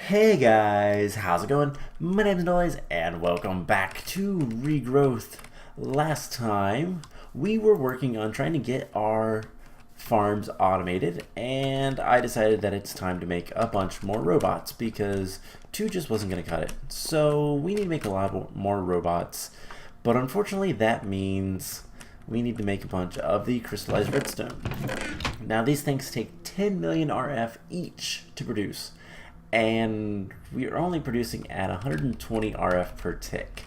Hey guys, how's it going? My name's Noise and welcome back to Regrowth. Last time we were working on trying to get our farms automated, and I decided that it's time to make a bunch more robots because two just wasn't going to cut it. So we need to make a lot more robots, but unfortunately that means we need to make a bunch of the crystallized redstone. Now these things take 10 million RF each to produce, and we are only producing at 120 RF per tick.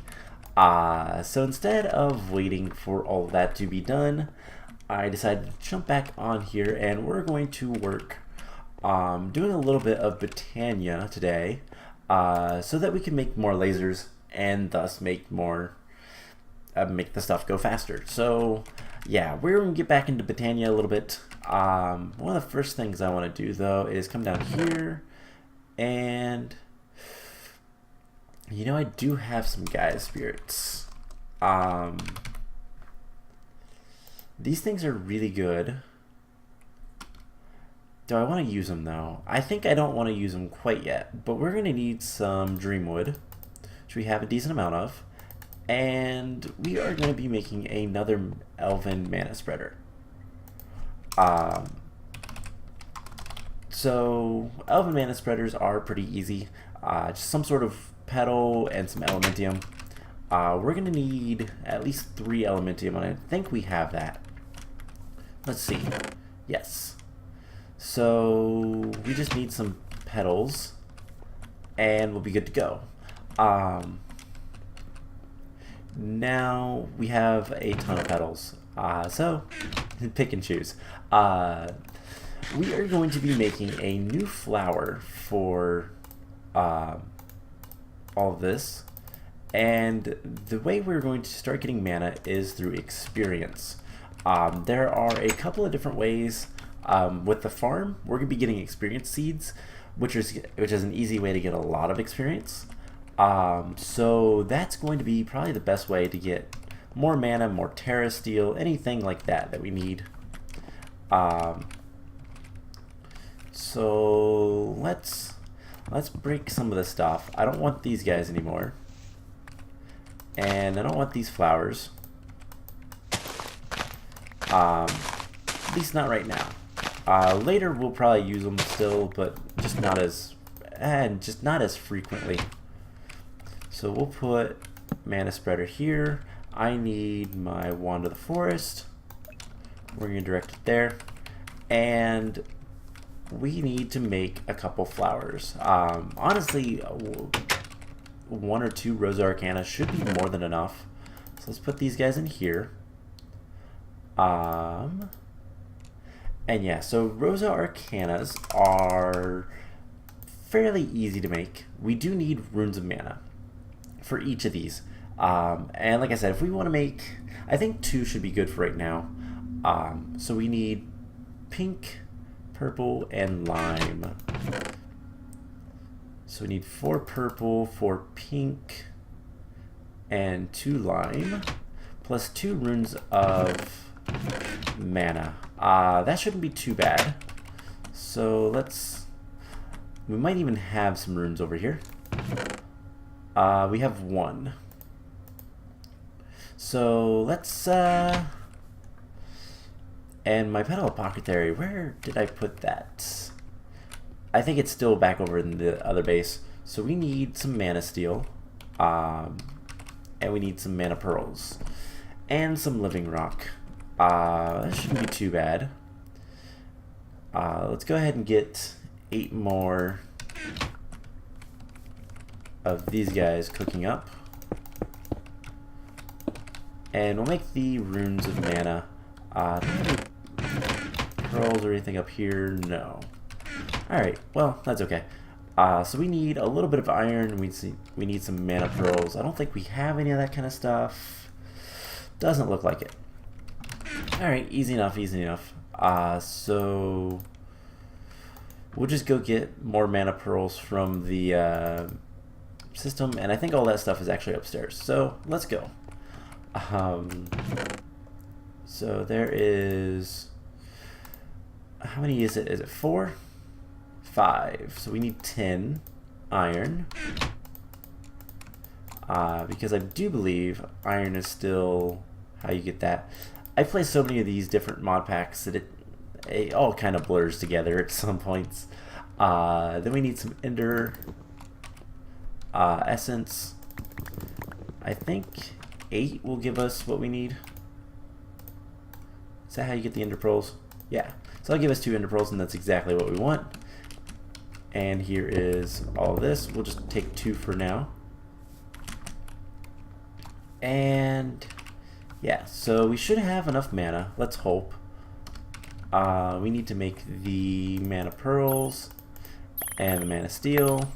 So instead of waiting for all of that to be done, I decided to jump back on here and we're going to work doing a little bit of Botania today so that we can make more lasers and thus make more make the stuff go faster. So yeah, we're going to get back into Botania a little bit. One of the first things I want to do though is come down here, and you know, I do have some Gaia spirits. These things are really good. Do I want to use them though? I think I don't want to use them quite yet, but we're going to need some Dreamwood, which we have a decent amount of, and we are going to be making another Elven Mana Spreader. So Elven Mana Spreaders are pretty easy. Just some sort of petal and some Elementium. We're going to need at least 3 Elementium, and I think we have that. Let's see. Yes. So we just need some petals, and we'll be good to go. Now we have a ton of petals, so pick and choose. We are going to be making a new flower for all of this, and the way we're going to start getting mana is through experience. There are a couple of different ways. With the farm, we're going to be getting experience seeds, which is an easy way to get a lot of experience. So that's going to be probably the best way to get more mana, more Terra Steel, anything like that we need. So let's break some of the stuff. I don't want these guys anymore, and I don't want these flowers. At least not right now. Later we'll probably use them still, but just not as frequently. So we'll put Mana Spreader here. I need my Wand of the Forest. We're going to direct it there. And we need to make a couple flowers. Honestly, 1 or 2 Rosa Arcana should be more than enough. So let's put these guys in here. And yeah, so Rosa Arcanas are fairly easy to make. We do need runes of mana for each of these. And like I said, if we want to make, I think 2 should be good for right now. So we need pink, purple, and lime. So we need 4 purple, 4 pink, and 2 lime, plus 2 runes of mana. That shouldn't be too bad. So we might even have some runes over here. We have 1. So let's, and my Petal Apothecary, where did I put that? I think it's still back over in the other base. So we need some Mana Steel, and we need some Mana Pearls, and some Living Rock. That shouldn't be too bad. Let's go ahead and get 8 more of these guys cooking up. And we'll make the runes of mana. Pearls or anything up here? No. Alright, well, that's okay. So we need a little bit of iron. We need some mana pearls. I don't think we have any of that kind of stuff. Doesn't look like it. Alright, easy enough, easy enough. So we'll just go get more mana pearls from the system, and I think all that stuff is actually upstairs. So let's go. So there is, how many is it? Is it 4? 5. So we need 10. iron. Because I do believe iron is still how you get that. I play so many of these different mod packs that it all kind of blurs together at some points. Then we need some ender essence. I think 8 will give us what we need. Is that how you get the ender pearls? Yeah. So that'll give us 2 ender pearls, and that's exactly what we want. And here is all of this. We'll just take 2 for now. And yeah, so we should have enough mana. Let's hope. We need to make the mana pearls and the mana steel.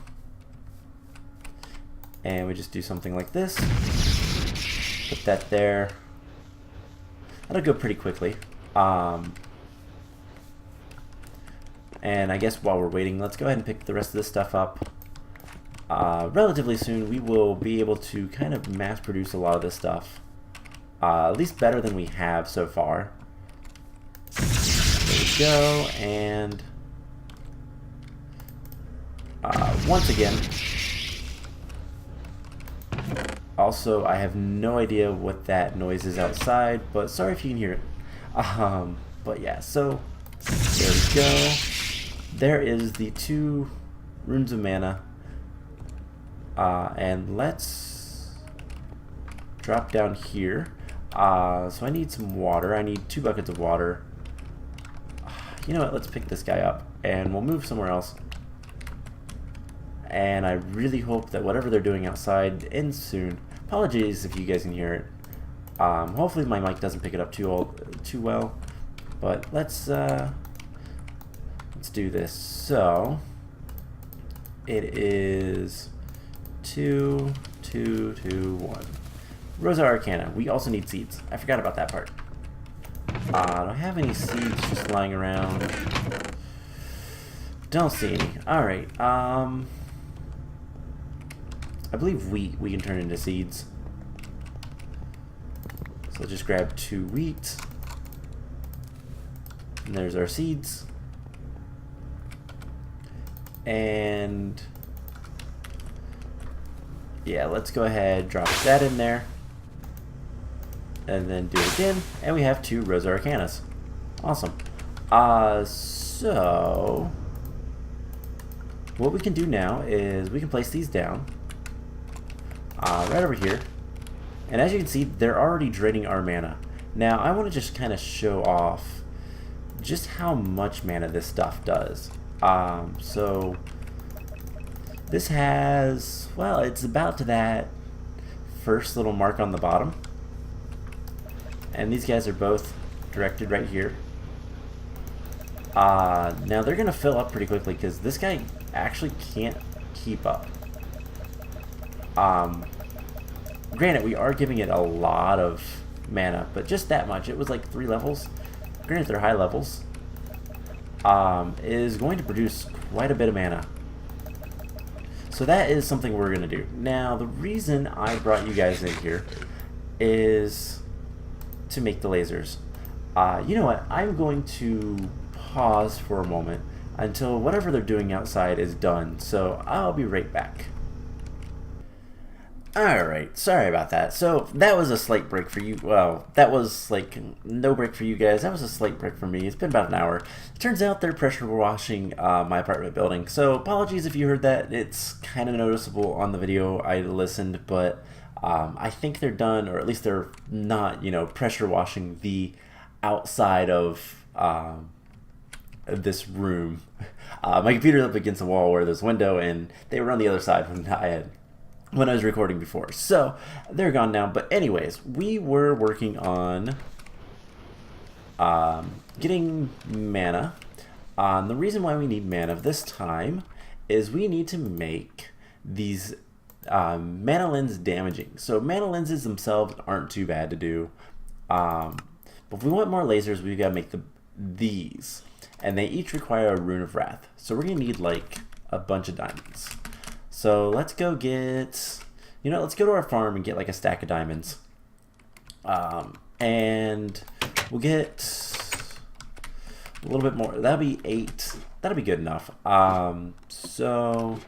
And we just do something like this. Put that there. That'll go pretty quickly. And I guess while we're waiting, let's go ahead and pick the rest of this stuff up. Relatively soon, we will be able to kind of mass produce a lot of this stuff. At least better than we have so far. There we go, and once again, also I have no idea what that noise is outside, but sorry if you can hear it. But yeah, so there we go. There is the 2 runes of mana. And let's drop down here. So I need some water. I need 2 buckets of water. You know what? Let's pick this guy up and we'll move somewhere else. And I really hope that whatever they're doing outside ends soon. Apologies if you guys can hear it. Hopefully my mic doesn't pick it up too well. But let's do this. So it is 2, 2, 2, 1. Rosa Arcana. We also need seeds. I forgot about that part. I don't have any seeds just lying around. Don't see any. Alright. I believe wheat we can turn into seeds. So let's just grab 2 wheat. And there's our seeds. And yeah, let's go ahead, drop that in there. And then do it again. And we have 2 Rosa Arcanas. Awesome. So what we can do now is we can place these down. Right over here. And as you can see, they're already draining our mana. Now, I want to just kind of show off just how much mana this stuff does. So this has, well, it's about to that first little mark on the bottom. And these guys are both directed right here. Now they're going to fill up pretty quickly because this guy actually can't keep up. Granted, we are giving it a lot of mana, but just that much. It was like 3 levels. Granted, they're high levels. Is going to produce quite a bit of mana. So that is something we're going to do. Now, the reason I brought you guys in here is to make the lasers. You know what? I'm going to pause for a moment until whatever they're doing outside is done. So I'll be right back. Alright, sorry about that. So that was a slight break for you. Well, that was like no break for you guys. That was a slight break for me. It's been about an hour. It turns out they're pressure washing my apartment building. So apologies if you heard that. It's kind of noticeable on the video. I listened, but I think they're done, or at least they're not, you know, pressure washing the outside of this room. My computer's up against a wall where there's a window, and they were on the other side when I was recording before. So they're gone now. But anyways, we were working on getting mana. The reason why we need mana this time is we need to make these mana lens damaging. So mana lenses themselves aren't too bad to do. But if we want more lasers, we've got to make these. And they each require a Rune of Wrath. So we're going to need like a bunch of diamonds. So let's go get, you know, let's go to our farm and get like a stack of diamonds. And we'll get a little bit more. That'll be 8. That'll be good enough. So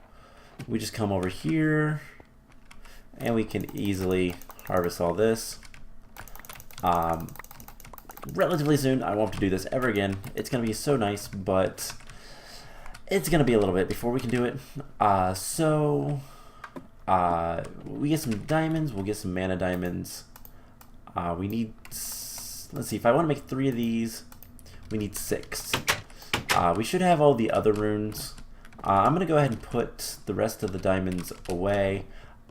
we just come over here and we can easily harvest all this. Relatively soon, I won't have to do this ever again. It's going to be so nice, but it's going to be a little bit before we can do it. We get some diamonds. We'll get some mana diamonds. We need, let's see, if I want to make 3 of these, we need 6. We should have all the other runes. I'm going to go ahead and put the rest of the diamonds away.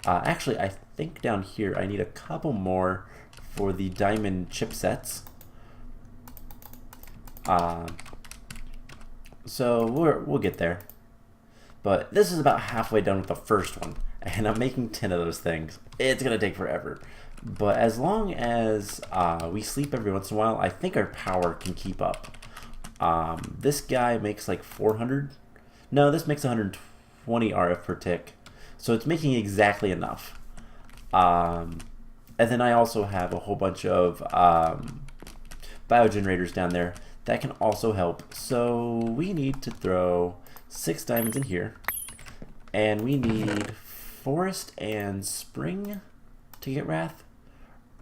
Actually, I think down here I need a couple more for the diamond chipsets. So we'll get there. But this is about halfway done with the first one, and I'm making 10 of those things. It's going to take forever. But as long as we sleep every once in a while, I think our power can keep up. This guy makes like 400. No, this makes 120 RF per tick. So it's making exactly enough. And then I also have a whole bunch of biogenerators down there that can also help. So we need to throw 6 diamonds in here. And we need forest and spring to get wrath.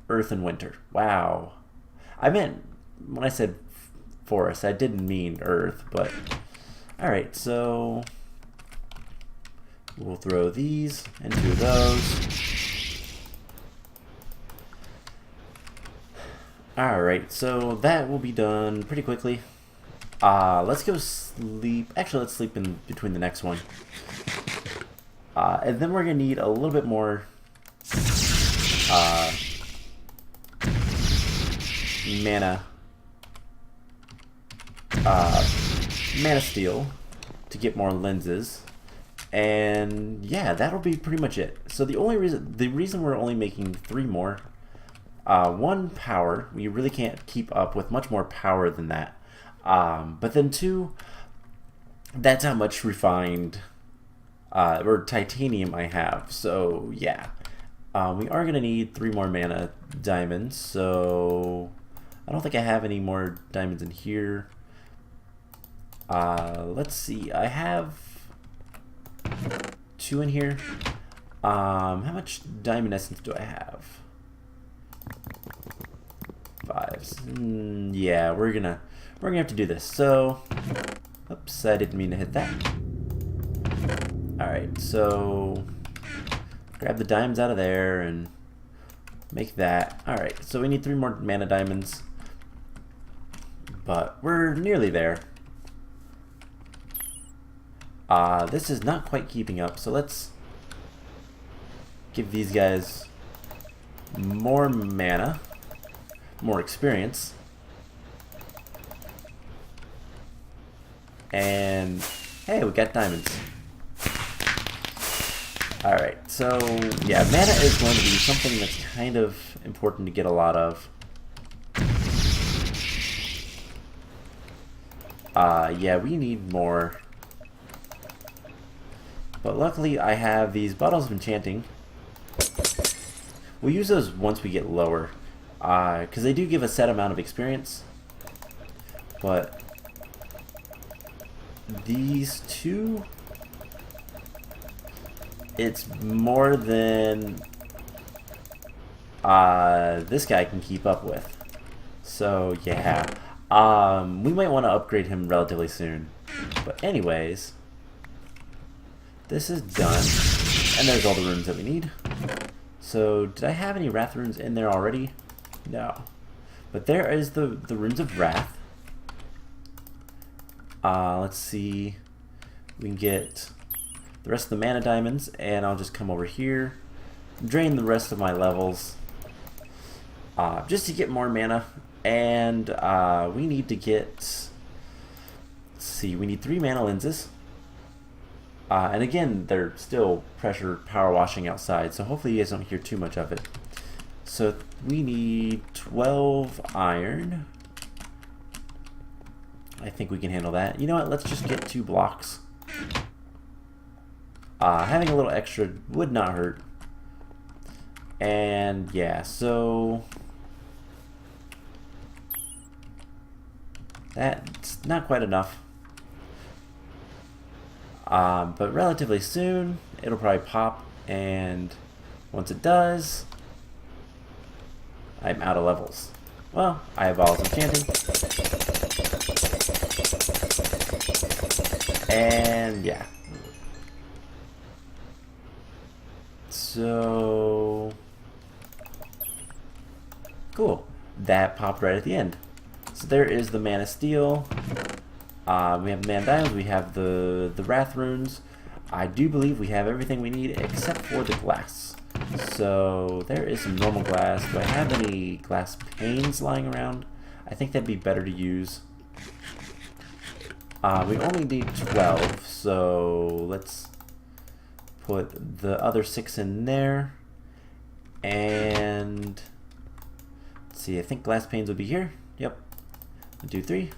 Earth and winter. Wow. I meant, when I said forest, I didn't mean earth, but alright, so we'll throw these and 2 of those. Alright, so that will be done pretty quickly. Let's go sleep. Actually, let's sleep in between the next one. And then we're going to need a little bit more mana steel to get more lenses. And yeah, that'll be pretty much it. So the reason we're only making 3 more, 1, power. We really can't keep up with much more power than that. But then 2, that's how much refined or titanium I have. So yeah, we are gonna need 3 more mana diamonds. So I don't think I have any more diamonds in here. Let's see. I have 2 in here. How much diamond essence do I have? 5. Yeah, we're gonna have to do this. So, oops, I didn't mean to hit that. All right, so grab the diamonds out of there and make that. All right, so we need 3 more mana diamonds, but we're nearly there. This is not quite keeping up, so let's give these guys more mana, more experience, and hey, we got diamonds. Alright, so yeah, mana is going to be something that's kind of important to get a lot of. Yeah, we need more. But luckily I have these bottles of enchanting. We'll use those once we get lower, because they do give a set amount of experience. But these 2, it's more than this guy can keep up with. So yeah, we might want to upgrade him relatively soon. But anyways, this is done, and there's all the runes that we need. So did I have any wrath runes in there already? No, but there is the runes of wrath. Let's see, we can get the rest of the mana diamonds, and I'll just come over here, drain the rest of my levels, just to get more mana. And we need to get, let's see, we need 3 mana lenses. And again, they're still pressure power washing outside, so hopefully you guys don't hear too much of it. So we need 12 iron. I think we can handle that. You know what, let's just get 2 blocks. Having a little extra would not hurt. And yeah, so that's not quite enough. But relatively soon, it'll probably pop, and once it does, I'm out of levels. Well, I have balls enchanting. And yeah. So cool. That popped right at the end. So there is the Mana Steel. We have the Mana Diamonds. We have the Wrath Runes. I do believe we have everything we need except for the glass. So there is some normal glass. Do I have any glass panes lying around? I think that'd be better to use. We only need 12, so let's put the other 6 in there. And let's see, I think glass panes would be here. Yep. 1, 2, 3.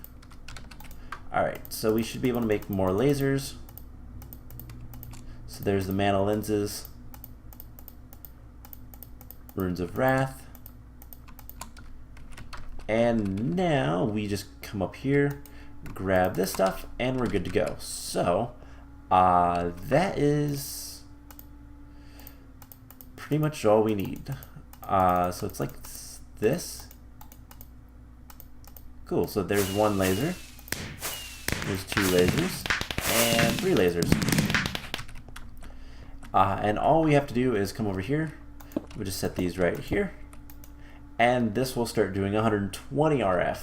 Alright, so we should be able to make more lasers. So there's the mana lenses. Runes of Wrath. And now we just come up here, grab this stuff, and we're good to go. So that is pretty much all we need. So it's like this. Cool, so there's 1 laser, there's 2 lasers, and 3 lasers. And all we have to do is come over here. We'll just set these right here, and this will start doing 120 RF.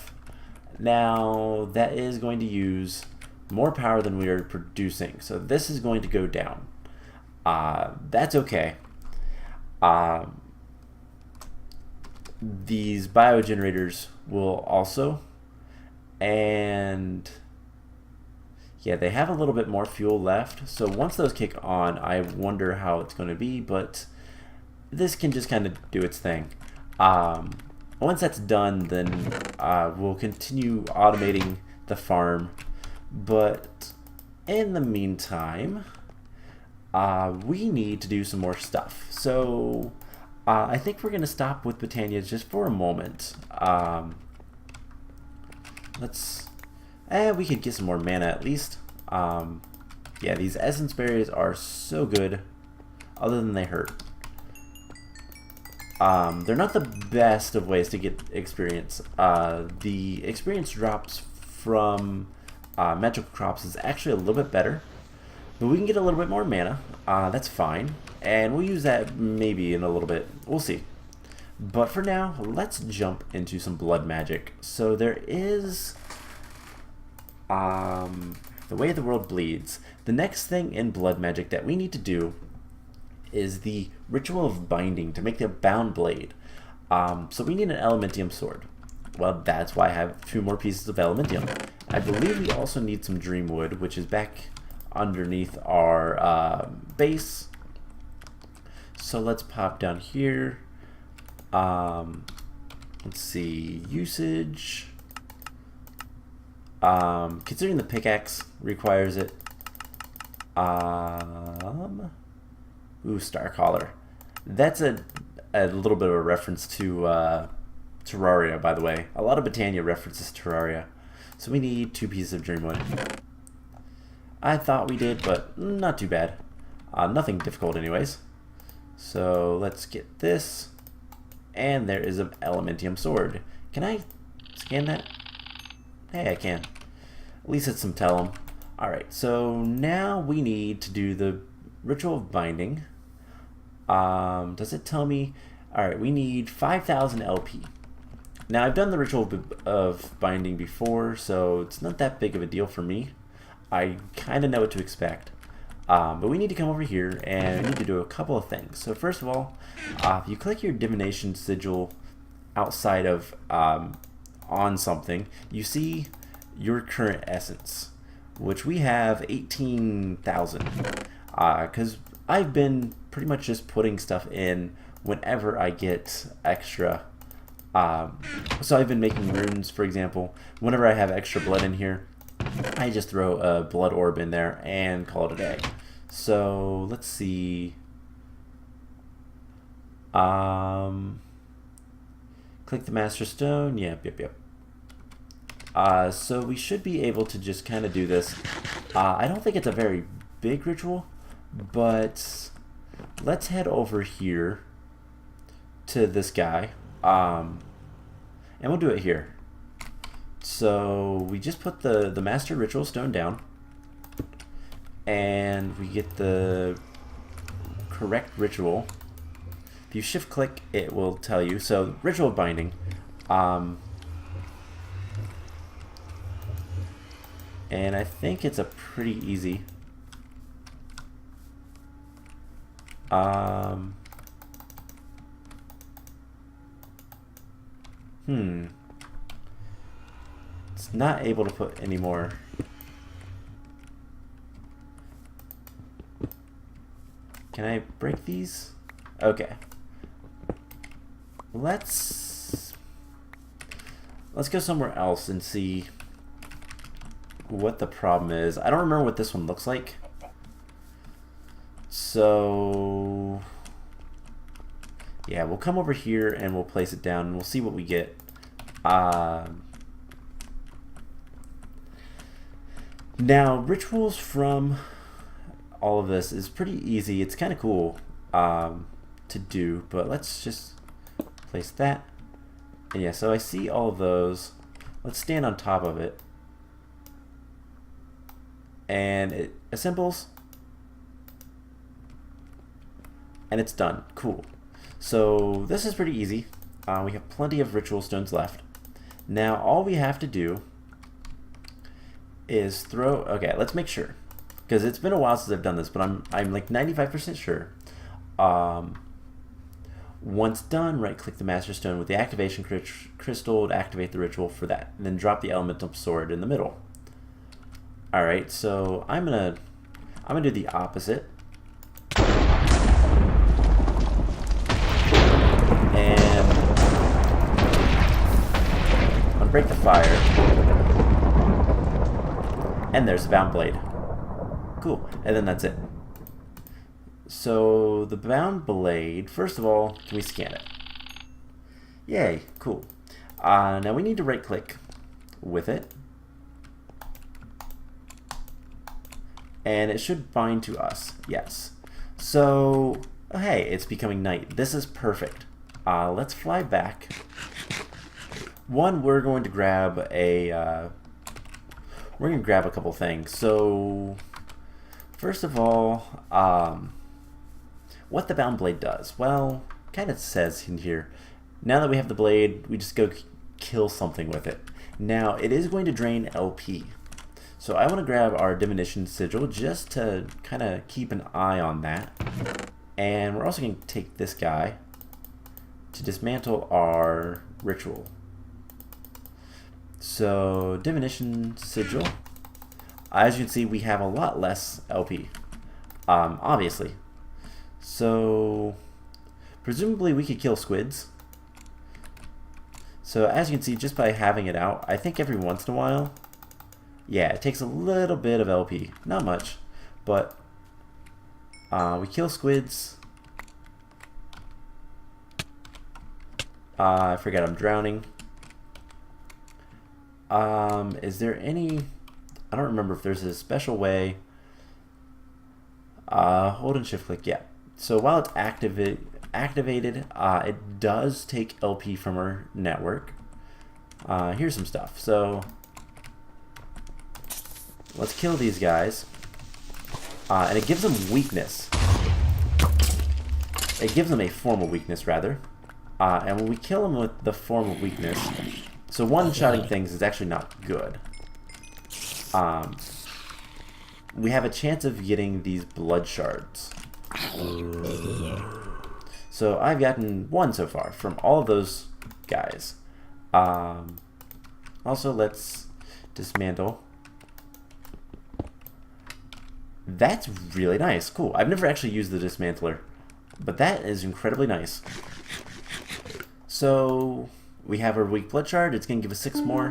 Now that is going to use more power than we are producing, so this is going to go down. That's okay. These biogenerators will also, and yeah, they have a little bit more fuel left, so once those kick on, I wonder how it's going to be, but this can just kind of do its thing. Once that's done, then we'll continue automating the farm, but in the meantime, we need to do some more stuff. So I think we're going to stop with Botania just for a moment. We could get some more mana at least. Yeah, these essence berries are so good, other than they hurt. They're not the best of ways to get experience. The experience drops from magical crops is actually a little bit better, but we can get a little bit more mana. That's fine, and we'll use that maybe in a little bit. We'll see. But for now, let's jump into some blood magic. So there is the way the world bleeds. The next thing in blood magic that we need to do is the ritual of binding to make the bound blade. So we need an elementium sword. Well, that's why I have 2 more pieces of elementium. I believe we also need some dreamwood, which is back underneath our base. So let's pop down here. Let's see, usage. Considering the pickaxe requires it. Ooh, Star Collar. That's a little bit of a reference to Terraria, by the way. A lot of Botania references Terraria. So we need 2 pieces of Dreamwood. I thought we did, but not too bad. Nothing difficult anyways. So let's get this. And there is an Elementium Sword. Can I scan that? Hey, I can. At least it's some Tellum. Alright, so now we need to do the Ritual of Binding. Does it tell me? Alright, we need 5,000 LP. Now, I've done the Ritual of Binding before, so it's not that big of a deal for me. I kind of know what to expect. But we need to come over here, and we need to do a couple of things. So first of all, if you click your divination sigil outside of on something, you see your current essence, which we have 18,000. Because I've been pretty much just putting stuff in whenever I get extra. So I've been making runes, for example. Whenever I have extra blood in here, I just throw a blood orb in there and call it a day. So let's see. Click the Master Stone. Yep. So we should be able to just kind of do this. I don't think it's a very big ritual, but let's head over here to this guy, and we'll do it here. So we just put the master ritual stone down, and we get the correct ritual. If you shift click, it will tell you. So ritual binding. And I think it's a pretty easy. It's not able to put any more. Can I break these? Okay. Let's go somewhere else and see what the problem is. I don't remember what this one looks like. So yeah, we'll come over here and we'll place it down and we'll see what we get. Now, rituals from all of this is pretty easy. It's kind of cool to do, but let's just place that. And yeah, so I see all of those. Let's stand on top of it. And it assembles. And it's done. Cool. So this is pretty easy. We have plenty of ritual stones left. Now all we have to do is throw. Okay, let's make sure, because it's been a while since I've done this, but I'm like 95% sure. Once done, right click the master stone with the activation crystal to activate the ritual for that, and then drop the elemental sword in the middle. All right, so I'm gonna do the opposite. And I'm gonna break the fire. And there's the bound blade. Cool. And then that's it. So the bound blade, first of all, can we scan it? Yay, cool. Now we need to right click with it. And it should bind to us. Yes. So, oh, hey, it's becoming night. This is perfect. Let's fly back. One, we're going to grab a couple things. So first of all, what the bound blade does, well, kind of says in here, now that we have the blade, we just go kill something with it. Now it is going to drain LP, so I want to grab our divination sigil just to kind of keep an eye on that. And we're also going to take this guy to dismantle our ritual. So divination sigil, as you can see, we have a lot less LP, obviously. So presumably we could kill squids. So as you can see, just by having it out, I think every once in a while, yeah, it takes a little bit of LP, not much, but we kill squids. I forgot I'm drowning. Is there any, I don't remember if there's a special way. Hold and shift click, yeah. So while it's activated, it does take LP from our network. Here's some stuff. So let's kill these guys. And it gives them weakness. It gives them a form of weakness, rather. And when we kill them with the form of weakness, so one-shotting things is actually not good. We have a chance of getting these blood shards. So I've gotten one so far from all of those guys. Also, let's dismantle. That's really nice. Cool. I've never actually used the dismantler, but that is incredibly nice. So we have our weak blood shard. It's going to give us 6 more.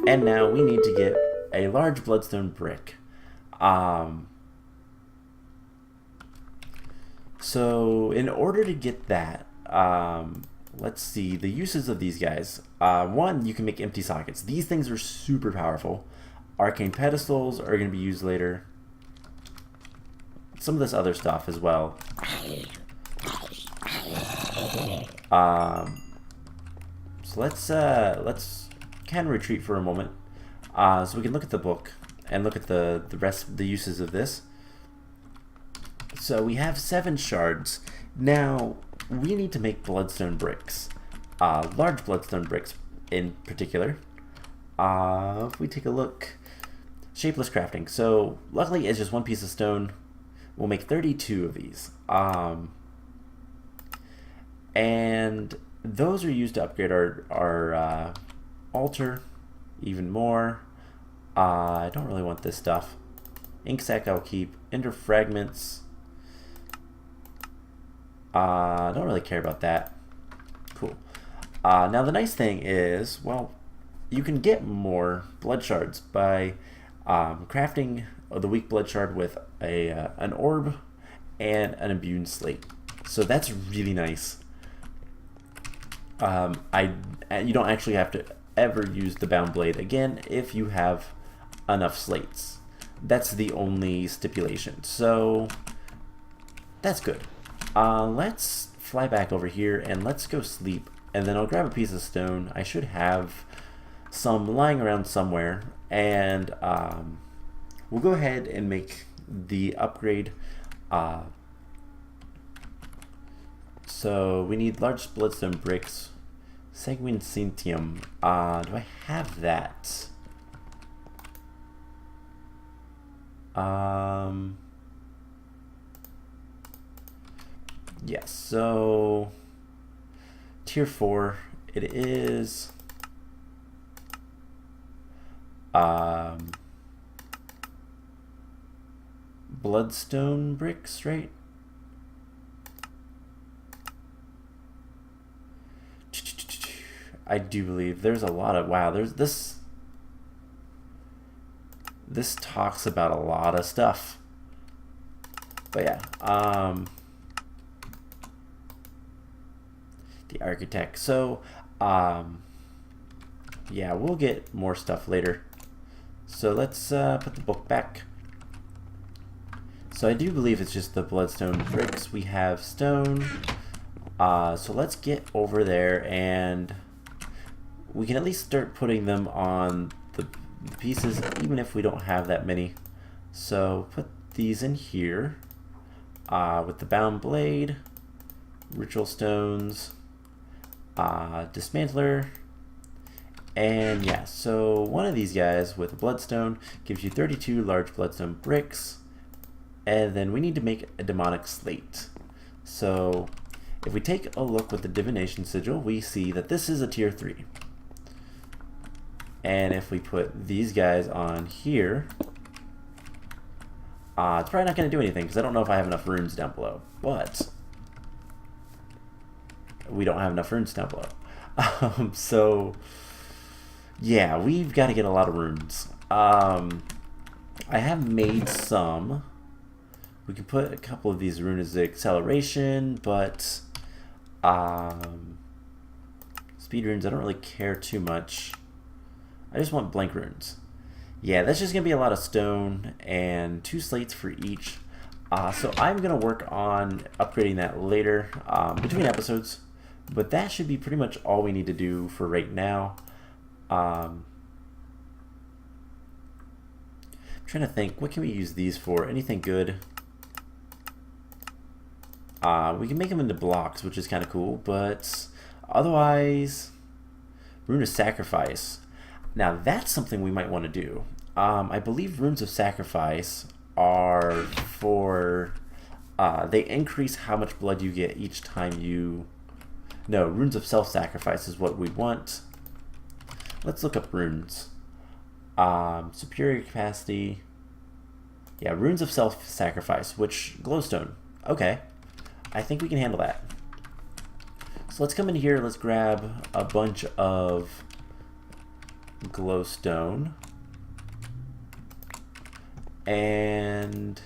And now we need to get a large bloodstone brick. So in order to get that, let's see the uses of these guys. One, you can make empty sockets. These things are super powerful. Arcane pedestals are going to be used later. some of this other stuff as well. So let's kind of retreat for a moment, so we can look at the book and look at the rest of the uses of this. So we have 7 shards. Now we need to make bloodstone bricks, large bloodstone bricks in particular. If we take a look, shapeless crafting. So luckily it's just 1 piece of stone. We'll make 32 of these. And those are used to upgrade our altar even more. I don't really want this stuff. Ink sac I'll keep. Ender fragments. I don't really care about that. Cool. Now the nice thing is, well, you can get more blood shards by crafting the weak blood shard with an orb and an immune slate. So that's really nice. You don't actually have to ever use the bound blade again if you have enough slates. That's the only stipulation. So that's good. Let's fly back over here and let's go sleep, and then I'll grab a piece of stone. I should have some lying around somewhere, and we'll go ahead and make the upgrade. So we need large bloodstone bricks. Sanguine Centium. Do I have that? Yes, so tier 4 it is. Bloodstone bricks, right? I do believe there's a lot of, wow, there's this talks about a lot of stuff. But yeah, the architect. So yeah, we'll get more stuff later. So let's put the book back. So I do believe it's just the bloodstone bricks. We have stone. So let's get over there and we can at least start putting them on the pieces, even if we don't have that many. So put these in here with the bound blade, ritual stones, dismantler, and yeah, so one of these guys with a bloodstone gives you 32 large bloodstone bricks, and then we need to make a demonic slate. So if we take a look with the divination sigil, we see that this is a tier 3. And if we put these guys on here, it's probably not going to do anything because I don't know if I have enough runes down below. But we don't have enough runes down below. So yeah, we've got to get a lot of runes. I have made some. We can put a couple of these runes as acceleration, but speed runes I don't really care too much. I just want blank runes. Yeah, that's just going to be a lot of stone and 2 slates for each. So I'm going to work on upgrading that later between episodes. But that should be pretty much all we need to do for right now. I'm trying to think, what can we use these for? Anything good? We can make them into blocks, which is kind of cool. But otherwise, Rune of Sacrifice. Now that's something we might want to do. I believe Runes of Sacrifice are for, they increase how much blood you get each time you, no, Runes of Self-Sacrifice is what we want. Let's look up runes. Superior capacity, yeah, Runes of Self-Sacrifice, which, glowstone, okay, I think we can handle that. So let's come in here, let's grab a bunch of glowstone and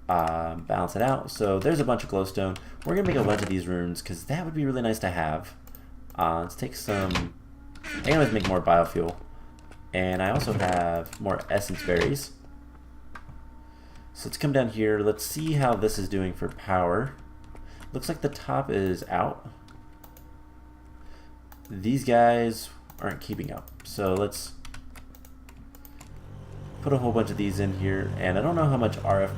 balance it out. So there's a bunch of glowstone. We're gonna make a bunch of these runes because that would be really nice to have. Let's take some, I can always make more biofuel. And I also have more essence berries. So let's come down here. Let's see how this is doing for power. Looks like the top is out. These guys aren't keeping up. So let's put a whole bunch of these in here. And I don't know how much RF,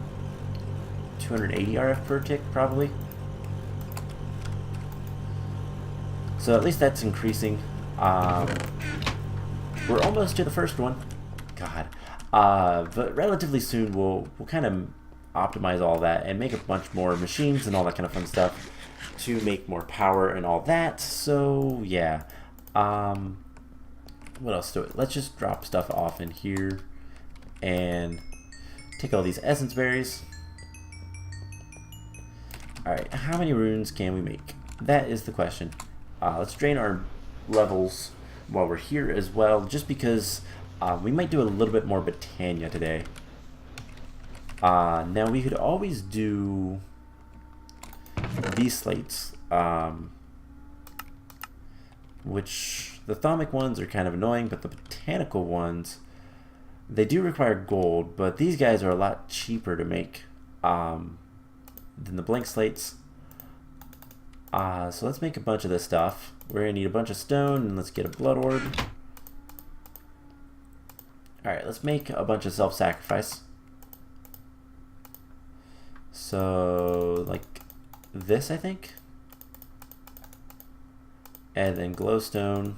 280 RF per tick probably. So at least that's increasing. We're almost to the first one. God. But relatively soon we'll kind of optimize all that and make a bunch more machines and all that kind of fun stuff to make more power and all that. So yeah. What else do it? Let's just drop stuff off in here and take all these essence berries. Alright, how many runes can we make? That is the question. Let's drain our levels while we're here as well, just because we might do a little bit more Botania today. Now we could always do these slates, which the thaumic ones are kind of annoying, but the botanical ones, they do require gold, but these guys are a lot cheaper to make than the blank slates. So let's make a bunch of this stuff. We're going to need a bunch of stone, and let's get a blood orb. Alright, let's make a bunch of self-sacrifice. So, like this, I think. And then glowstone.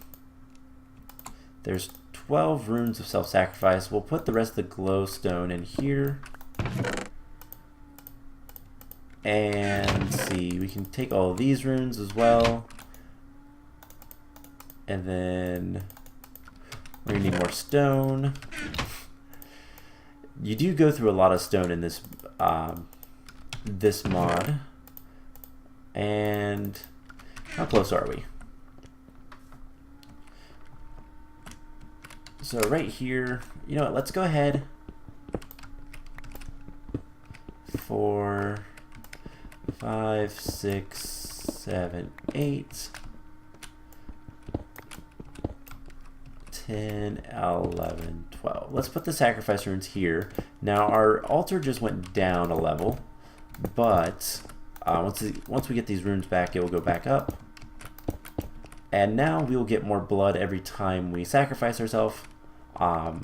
There's 12 runes of self-sacrifice. We'll put the rest of the glowstone in here. And see, we can take all of these runes as well. And then we're gonna need more stone. You do go through a lot of stone in this this mod. And how close are we? So right here, you know what, let's go ahead for 5, 6, 7, 8, 10, 11, 12. Let's put the sacrifice runes here. Now our altar just went down a level, but once we get these runes back, it will go back up. And now we will get more blood every time we sacrifice ourselves. So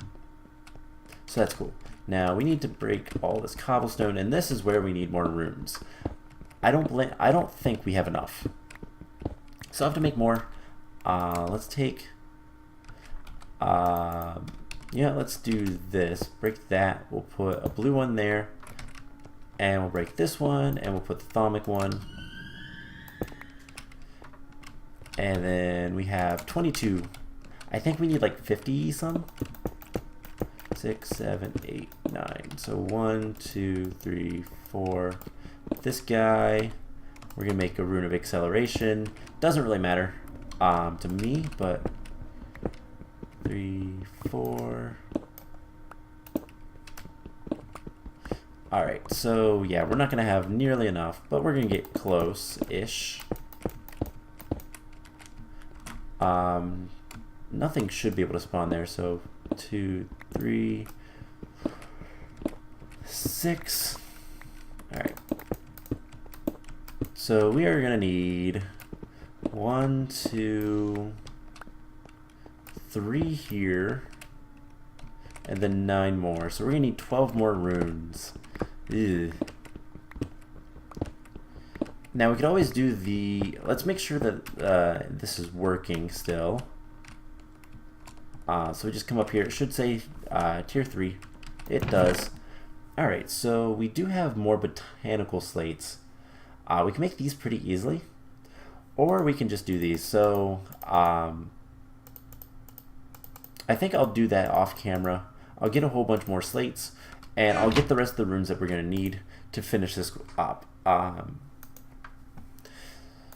that's cool. Now we need to break all this cobblestone, and this is where we need more runes. I don't think we have enough, so I have to make more. Let's take. Yeah, let's do this. Break that. We'll put a blue one there, and we'll break this one, and we'll put the thaumic one. And then we have 22. I think we need like 50 some. 6, 7, 8, 9. So 1, 2, 3, 4. This guy, we're gonna make a rune of acceleration. Doesn't really matter to me, but 3, 4. All right, so yeah, we're not gonna have nearly enough, but we're gonna get close-ish. Nothing should be able to spawn there, so 2, 3, 6. All right. So we are gonna need 1, 2, 3 here, and then 9 more. So we're gonna need 12 more runes. Ew. Now we could always do the. Let's make sure that this is working still. So we just come up here. It should say tier 3. It does. All right. So we do have more botanical slates. We can make these pretty easily, or we can just do these. So I think I'll do that off camera. I'll get a whole bunch more slates, and I'll get the rest of the runes that we're gonna need to finish this up.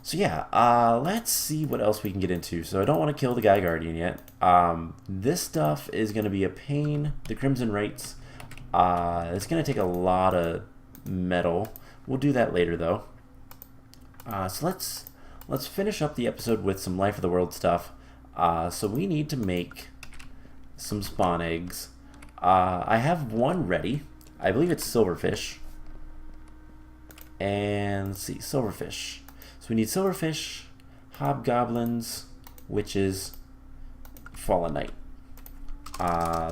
So yeah, let's see what else we can get into. So I don't want to kill the Guy Guardian yet. This stuff is going to be a pain. The Crimson Rites, it's going to take a lot of metal. We'll do that later though. So let's finish up the episode with some Life of the World stuff. So we need to make some spawn eggs. I have one ready. I believe it's silverfish. And let's see, silverfish. So we need silverfish, hobgoblins, witches, fallen knight.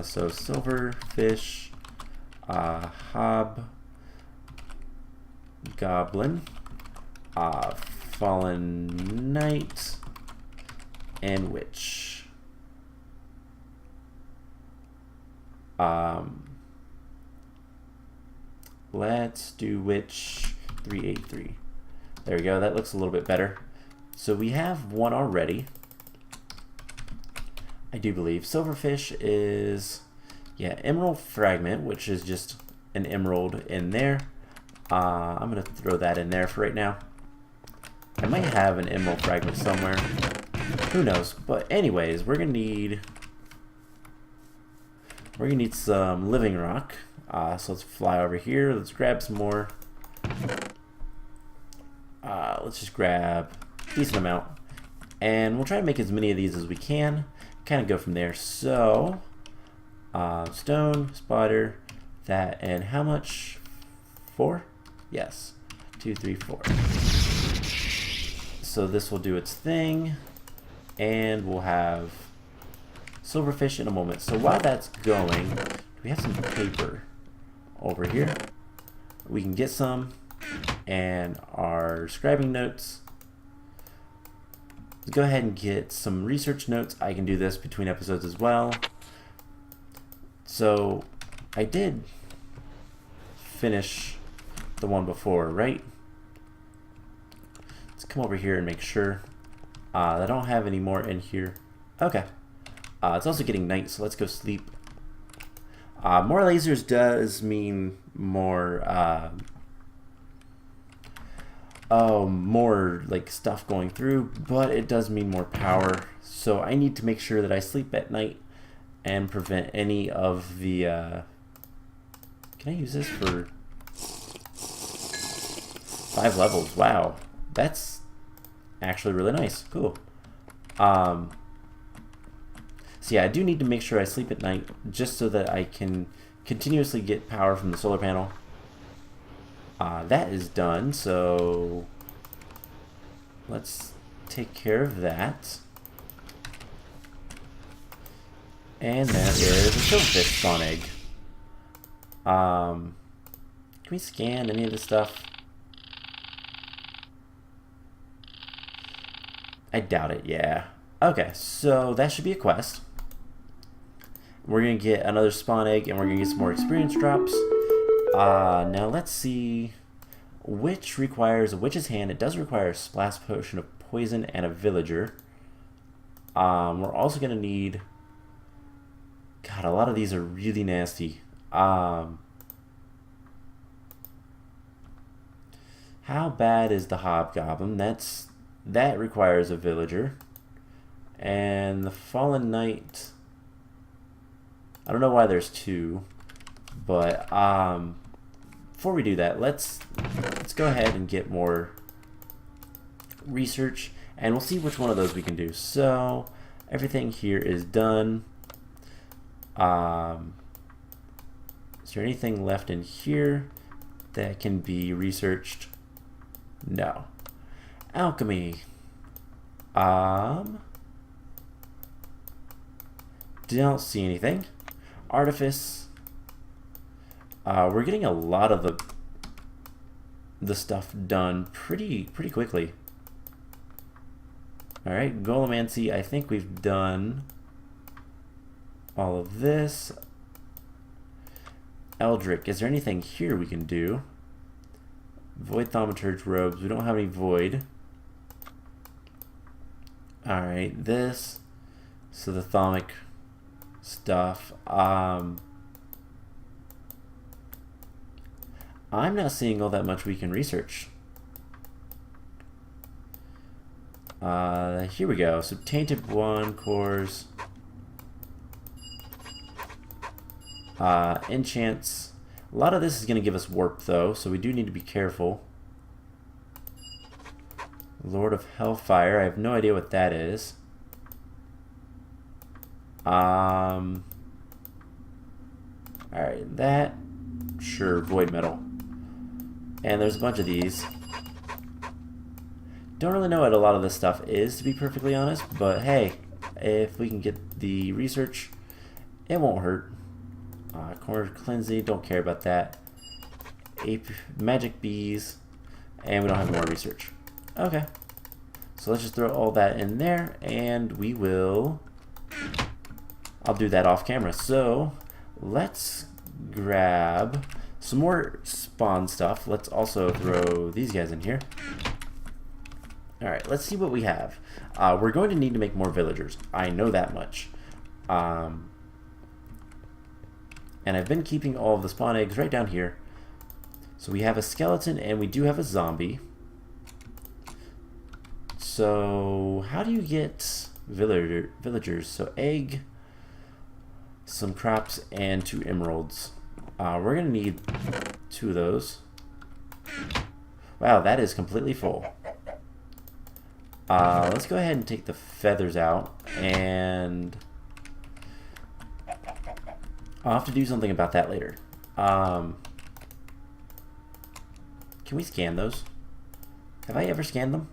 So silverfish, hobgoblin, fallen knight, and witch. Let's do witch 383. There we go. That looks a little bit better. So we have one already. I do believe. Silverfish is, yeah, emerald fragment, which is just an emerald in there. I'm going to throw that in there for right now. I might have an emerald fragment somewhere. Who knows? But anyways, we're going to need some living rock. So let's fly over here. Let's grab some more. Let's just grab a decent amount. And we'll try to make as many of these as we can. Kind of go from there. So, stone, spider, that, and how much? 4? Yes. 2, 3, 4. So this will do its thing. And we'll have silverfish in a moment. So while that's going, we have some paper over here. We can get some, and our scribing notes. Let's go ahead and get some research notes. I can do this between episodes as well. So I did finish the one before, right? Let's come over here and make sure. I don't have any more in here. Okay. It's also getting night, so let's go sleep. More lasers does mean more, more like stuff going through, but it does mean more power. So I need to make sure that I sleep at night and prevent any of the, can I use this for 5 levels? Wow, that's actually really nice. Cool. So yeah, I do need to make sure I sleep at night just so that I can continuously get power from the solar panel. That is done, so let's take care of that. And there is a silverfish spawn egg. Can we scan any of this stuff? I doubt it, yeah. Okay, so that should be a quest. We're going to get another spawn egg, and we're going to get some more experience drops. Now let's see. Witch requires a witch's hand. It does require a splash potion of poison and a villager. We're also going to need... God, a lot of these are really nasty. How bad is the hobgoblin? That requires a villager. And the fallen knight... I don't know why there's 2, but before we do that, let's go ahead and get more research, and we'll see which one of those we can do. So everything here is done. Is there anything left in here that can be researched? No. Alchemy. Don't see anything. Artifice. We're getting a lot of the stuff done pretty quickly. All right, Golomancy. I think we've done all of this. Eldrick. Is there anything here we can do? Void Thaumaturge robes. We don't have any void. All right, this. So the Thaumic stuff. I'm not seeing all that much we can research. Here we go. So Tainted One cores. Enchants. A lot of this is going to give us warp though, so we do need to be careful. Lord of Hellfire. I have no idea what that is. Alright, that. Sure, void metal. And there's a bunch of these. Don't really know what a lot of this stuff is, to be perfectly honest, but hey, if we can get the research, it won't hurt. Core cleansing, don't care about that. Ape, magic bees, and we don't have more research. Okay, so let's just throw all that in there, and we will... I'll do that off camera. So let's grab some more spawn stuff. Let's also throw these guys in here. Alright, let's see what we have. We're going to need to make more villagers. I know that much. And I've been keeping all of the spawn eggs right down here. So we have a skeleton and we do have a zombie. So how do you get villagers? So egg, some crops, and 2 emeralds. We're going to need 2 of those. Wow, that is completely full. Let's go ahead and take the feathers out, and I'll have to do something about that later. Can we scan those? Have I ever scanned them?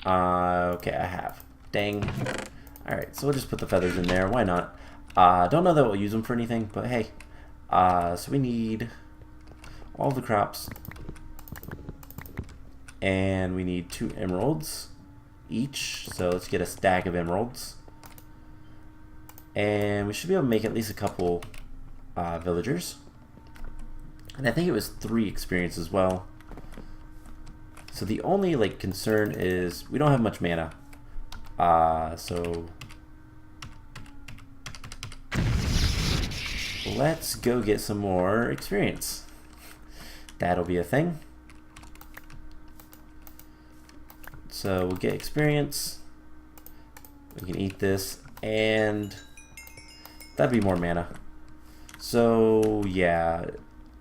Okay, I have. Dang. Alright, so we'll just put the feathers in there. Why not? Don't know that we'll use them for anything, but hey. So we need all the crops. And we need 2 emeralds each. So let's get a stack of emeralds. And we should be able to make at least a couple villagers. And I think it was 3 experience as well. So the only concern is we don't have much mana. So let's go get some more experience. That'll be a thing. So we'll get experience. We can eat this, and that'd be more mana. So yeah,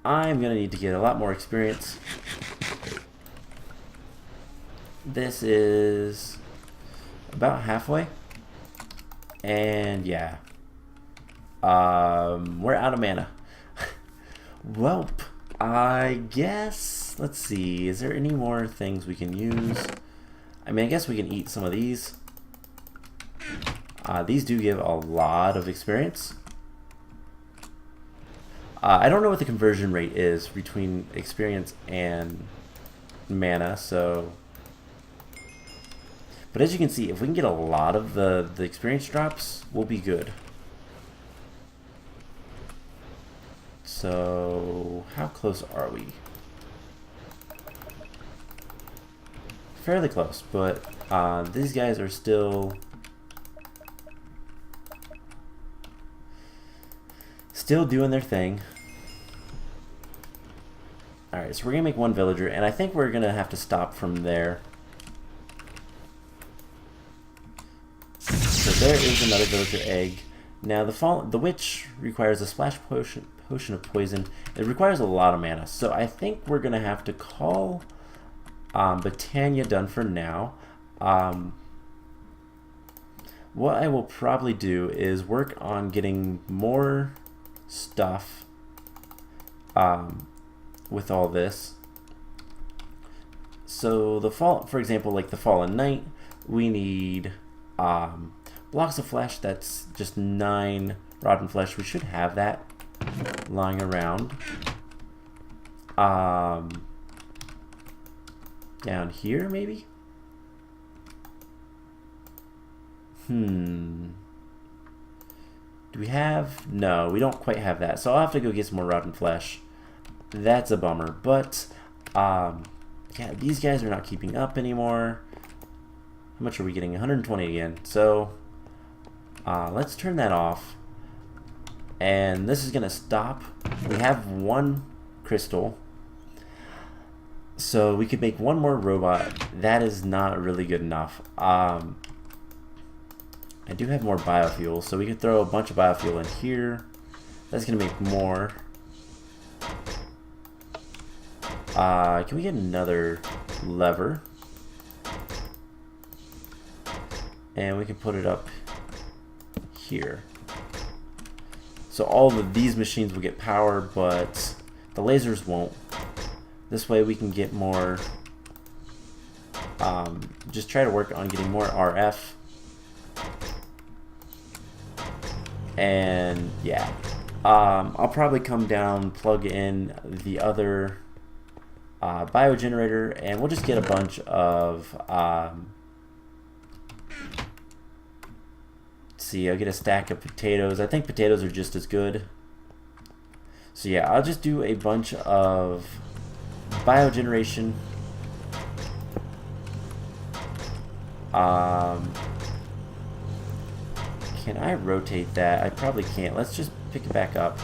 I'm gonna need to get a lot more experience. This is about halfway, and yeah, we're out of mana. Welp, I guess, let's see, is there any more things we can use? I mean, I guess we can eat some of these. These do give a lot of experience. I don't know what the conversion rate is between experience and mana, so... But as you can see, if we can get a lot of the experience drops, we'll be good. So, how close are we? Fairly close, but these guys are still doing their thing. Alright, so we're gonna make 1 villager, and I think we're gonna have to stop from there. So there is another villager egg. Now the witch requires a splash potion of poison. It requires a lot of mana, so I think we're gonna have to call Botania done for now. What I will probably do is work on getting more stuff with all this. So for example, like the Fallen Knight, we need blocks of flesh. That's just 9 rotten flesh. We should have that lying around. Down here, maybe? Do we have... No, we don't quite have that. So I'll have to go get some more rotten flesh. That's a bummer. But, yeah, these guys are not keeping up anymore. How much are we getting? 120 again. So, let's turn that off. And this is going to stop. We have 1 crystal. So we could make 1 more robot. That is not really good enough. I do have more biofuel, so we could throw a bunch of biofuel in here. That's going to make more. Can we get another lever? And we can put it up here. So all of these machines will get power, but the lasers won't. This way we can get more, just try to work on getting more RF. And yeah, I'll probably come down, plug in the other biogenerator, and we'll just get a bunch of, see, I'll get a stack of potatoes. I think potatoes are just as good. So yeah, I'll just do a bunch of biogeneration. Can I rotate that? I probably can't. Let's just pick it back up.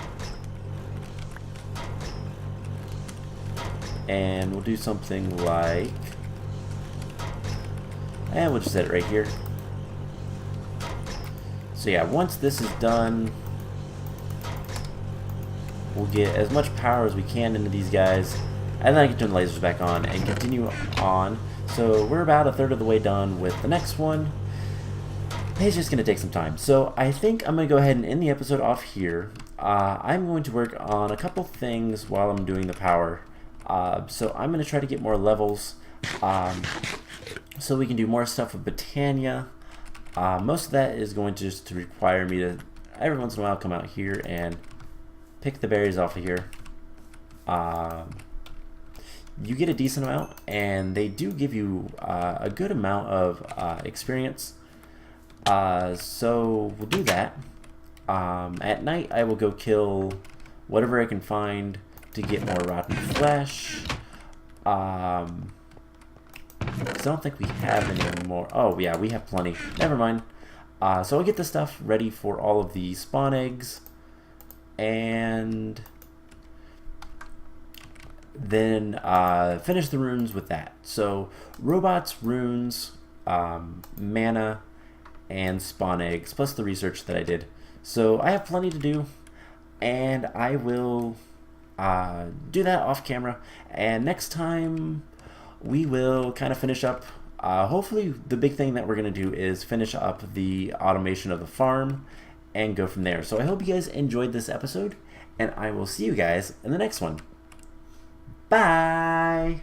And we'll do something like, and we'll just set it right here. So yeah, once this is done, we'll get as much power as we can into these guys, and then I can turn the lasers back on and continue on. So we're about a third of the way done with the next one. It's just going to take some time. So I think I'm going to go ahead and end the episode off here. I'm going to work on a couple things while I'm doing the power. So I'm going to try to get more levels so we can do more stuff with Botania. Most of that is going to just to require me to every once in a while come out here and pick the berries off of here. You get a decent amount, and they do give you a good amount of experience. So we'll do that. At night I will go kill whatever I can find to get more rotten flesh. I don't think we have any more. Oh yeah, we have plenty. Never mind. So I'll get the stuff ready for all of the spawn eggs, and then finish the runes with that. So robots, runes, mana, and spawn eggs, plus the research that I did. So I have plenty to do, and I will do that off camera. And next time we will kind of finish up. Hopefully the big thing that we're going to do is finish up the automation of the farm and go from there. So I hope you guys enjoyed this episode, and I will see you guys in the next one. Bye!